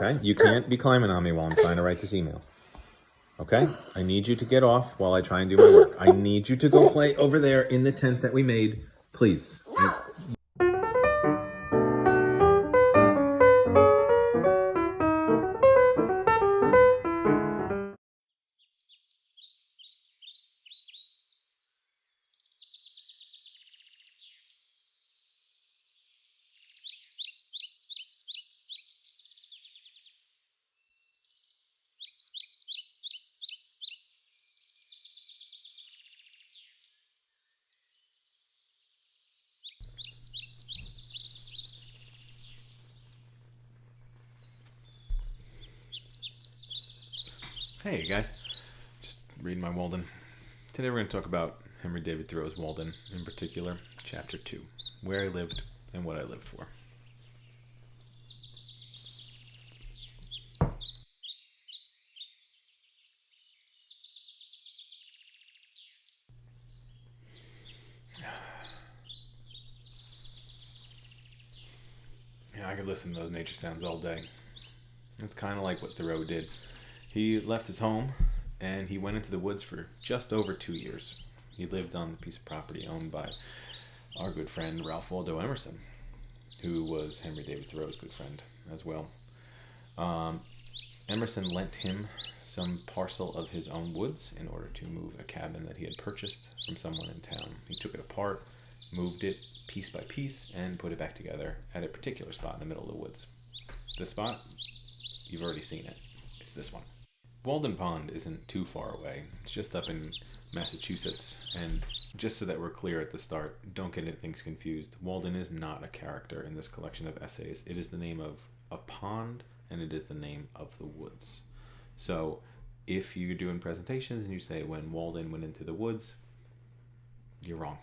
Okay? You can't be climbing on me while I'm trying to write this email. Okay? I need you to get off while I try and do my work. I need you to go play over there in the tent that we made. Please. Hey guys, just reading my Walden. Today we're going to talk about Henry David Thoreau's Walden, in particular, Chapter 2, Where I Lived and What I Lived For. Yeah, I could listen to those nature sounds all day. It's kind of like what Thoreau did. He left his home and he went into the woods for just over 2 years. He lived on a piece of property owned by our good friend Ralph Waldo Emerson, who was Henry David Thoreau's good friend as well. Emerson lent him some parcel of his own woods in order to move a cabin that he had purchased from someone in town. He took it apart, moved it piece by piece, and put it back together at a particular spot in the middle of the woods. This spot, you've already seen it. It's this one. Walden Pond isn't too far away. It's just up in Massachusetts. And just so that we're clear at the start, don't get things confused. Walden is not a character in this collection of essays. It is the name of a pond, and it is the name of the woods. So if you're doing presentations and you say when Walden went into the woods, you're wrong.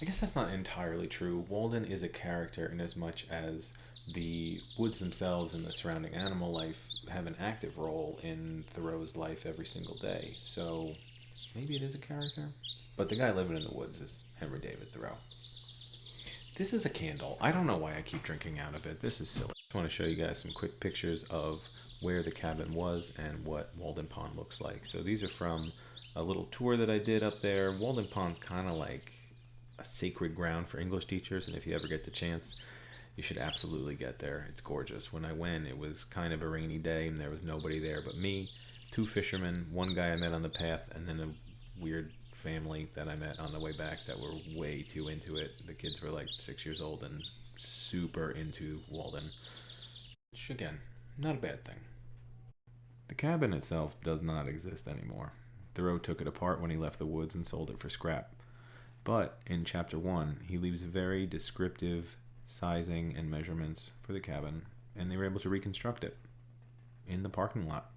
I guess that's not entirely true. Walden is a character in as much as the woods themselves and the surrounding animal life have an active role in Thoreau's life every single day. So maybe it is a character. But the guy living in the woods is Henry David Thoreau. This is a candle. I don't know why I keep drinking out of it. This is silly. I just want to show you guys some quick pictures of where the cabin was and what Walden Pond looks like. So these are from a little tour that I did up there. Walden Pond's kind of like a sacred ground for English teachers, and if you ever get the chance, you should absolutely get there. It's gorgeous. When I went, it was kind of a rainy day and there was nobody there but me, 2 fishermen, one guy I met on the path, and then a weird family that I met on the way back that were way too into it. The kids were like 6 years old and super into Walden, which again, not a bad thing. The cabin itself does not exist anymore. Thoreau took it apart when he left the woods and sold it for scrap. But in Chapter 1, he leaves very descriptive sizing and measurements for the cabin, and they were able to reconstruct it in the parking lot.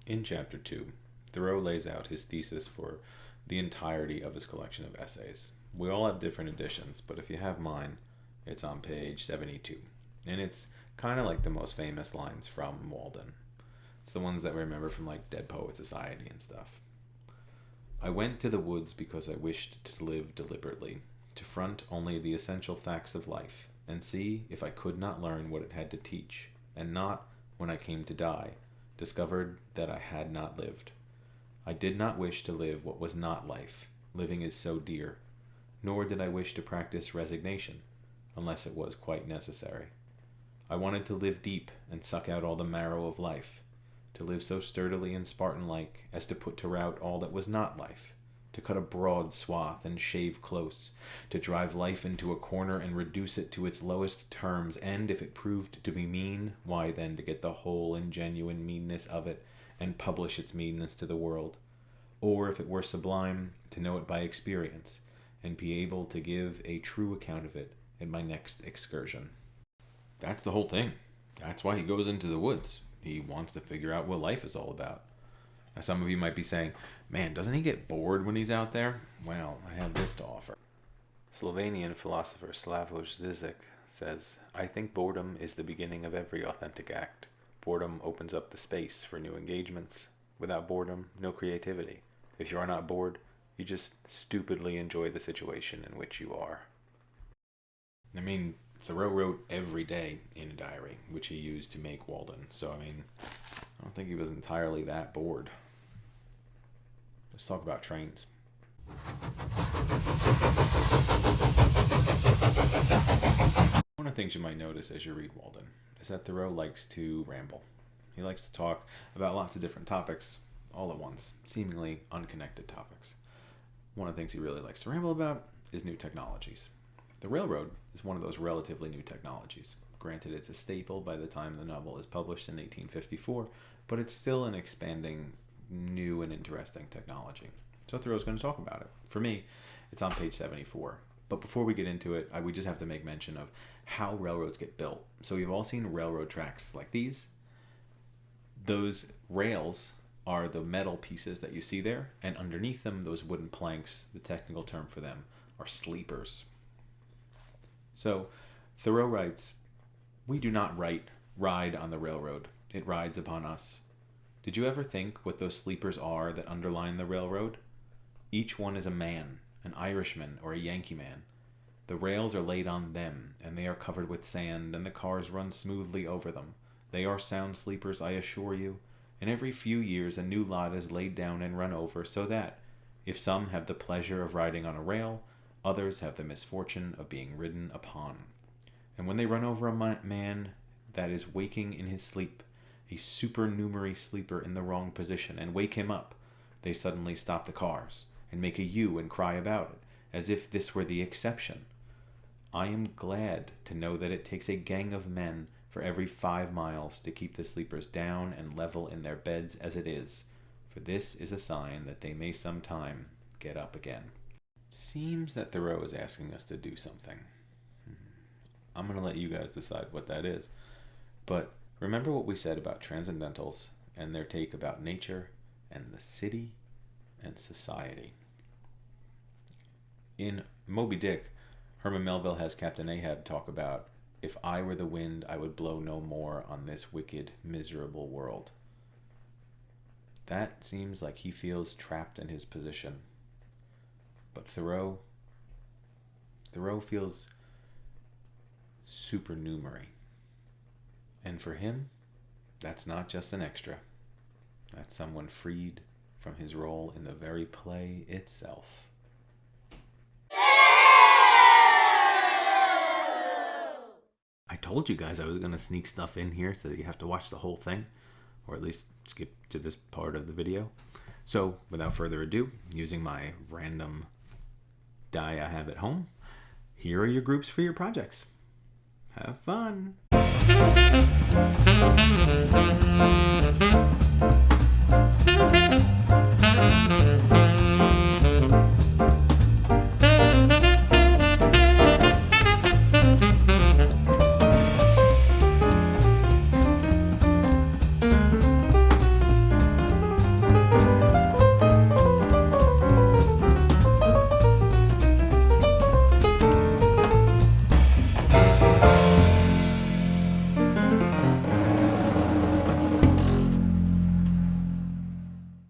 In Chapter 2, Thoreau lays out his thesis for the entirety of his collection of essays. We all have different editions, but if you have mine, it's on page 72. And it's kind of like the most famous lines from Walden. It's the ones that we remember from like Dead Poet Society and stuff. I went to the woods because I wished to live deliberately, to front only the essential facts of life, and see if I could not learn what it had to teach, and not, when I came to die, discovered that I had not lived. I did not wish to live what was not life. Living is so dear. Nor did I wish to practice resignation, unless it was quite necessary. I wanted to live deep and suck out all the marrow of life, to live so sturdily and Spartan-like as to put to rout all that was not life, to cut a broad swath and shave close, to drive life into a corner and reduce it to its lowest terms, and if it proved to be mean, why then to get the whole and genuine meanness of it, and publish its meanness to the world. Or if it were sublime, to know it by experience, and be able to give a true account of it in my next excursion. That's the whole thing. That's why he goes into the woods. He wants to figure out what life is all about. Now, some of you might be saying, man, doesn't he get bored when he's out there? Well, I have this to offer. Slovenian philosopher Slavoj Žižek says, I think boredom is the beginning of every authentic act. Boredom opens up the space for new engagements. Without boredom, no creativity. If you are not bored, you just stupidly enjoy the situation in which you are. I mean, Thoreau wrote every day in a diary, which he used to make Walden. So, I mean, I don't think he was entirely that bored. Let's talk about trains. One of the things you might notice as you read Walden is that Thoreau likes to ramble. He likes to talk about lots of different topics all at once, seemingly unconnected topics. One of the things he really likes to ramble about is new technologies. The railroad is one of those relatively new technologies. Granted, it's a staple by the time the novel is published in 1854, but it's still an expanding, new and interesting technology. So Thoreau's going to talk about it. For me, it's on page 74. But before we get into it, we just have to make mention of how railroads get built. So you've all seen railroad tracks like these. Those rails are the metal pieces that you see there, and underneath them, those wooden planks, the technical term for them, are sleepers. So Thoreau writes, "We do not ride on the railroad. It rides upon us. Did you ever think what those sleepers are that underline the railroad? Each one is a man, an Irishman or a Yankee man. The rails are laid on them, and they are covered with sand, and the cars run smoothly over them. They are sound sleepers, I assure you, and every few years a new lot is laid down and run over, so that, if some have the pleasure of riding on a rail, others have the misfortune of being ridden upon. And when they run over a man that is waking in his sleep, a supernumerary sleeper in the wrong position, and wake him up, they suddenly stop the cars, and make a U and cry about it, as if this were the exception. I am glad to know that it takes a gang of men for every 5 miles to keep the sleepers down and level in their beds as it is, for this is a sign that they may sometime get up again." Seems that Thoreau is asking us to do something. I'm going to let you guys decide what that is. But remember what we said about transcendentals and their take about nature and the city and society. In Moby Dick, Herman Melville has Captain Ahab talk about, "If I were the wind, I would blow no more on this wicked, miserable world." That seems like he feels trapped in his position. But Thoreau feels supernumerary. And for him, that's not just an extra. That's someone freed from his role in the very play itself. I told you guys I was going to sneak stuff in here so that you have to watch the whole thing, or at least skip to this part of the video. So, without further ado, using my random die I have at home, here are your groups for your projects. Have fun!